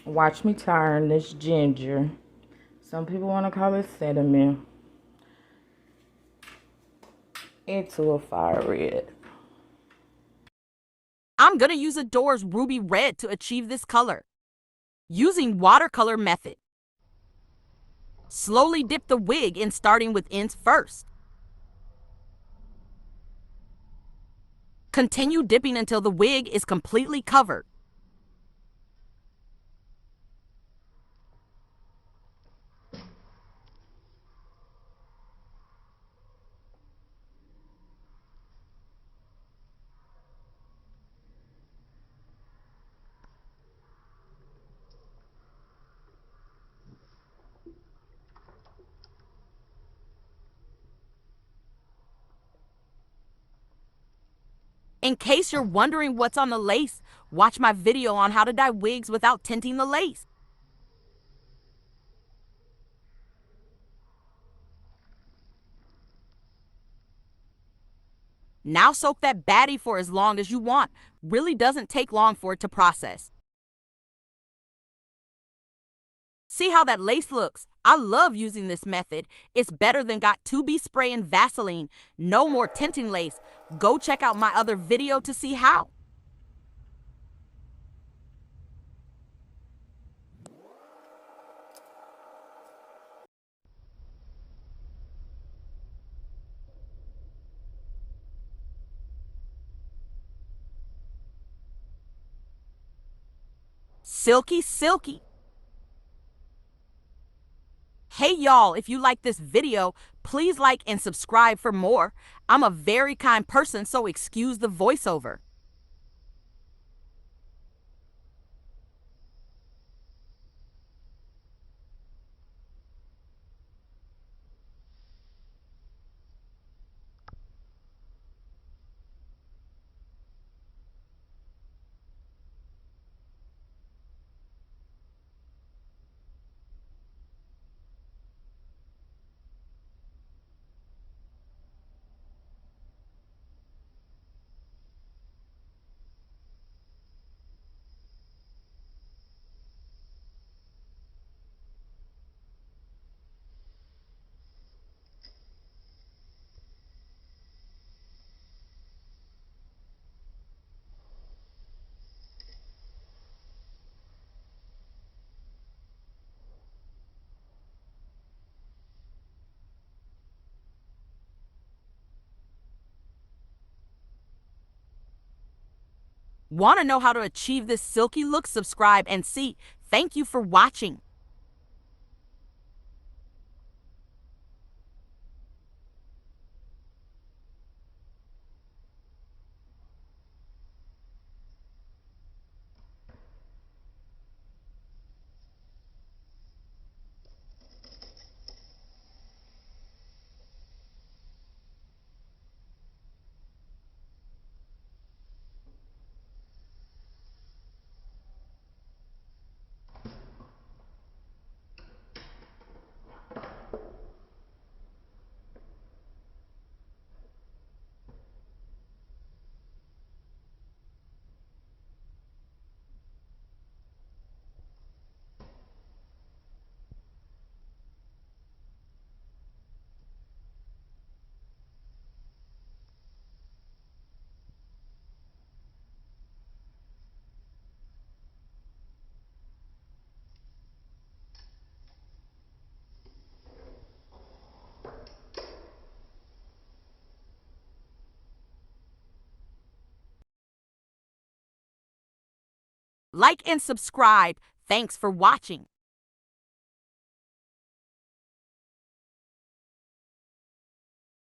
Watch me turn this ginger. Some people want to call it cinnamon. Into a fire red. I'm gonna use Adore's ruby red to achieve this color. Using watercolor method. Slowly dip the wig in, starting with ends first. Continue dipping until the wig is completely covered. In case you're wondering what's on the lace, watch my video on how to dye wigs without tinting the lace. Now soak that baddie for as long as you want. Really doesn't take long for it to process. See how that lace looks? I love using this method. It's better than got-to-be spray and Vaseline. No more tinting lace. Go check out my other video to see how. Silky, silky. Hey y'all, if you like this video, please like and subscribe for more. I'm a very kind person, so excuse the voiceover. Want to know how to achieve this silky look? Subscribe and see. Thank you for watching. Like and subscribe. Thanks for watching.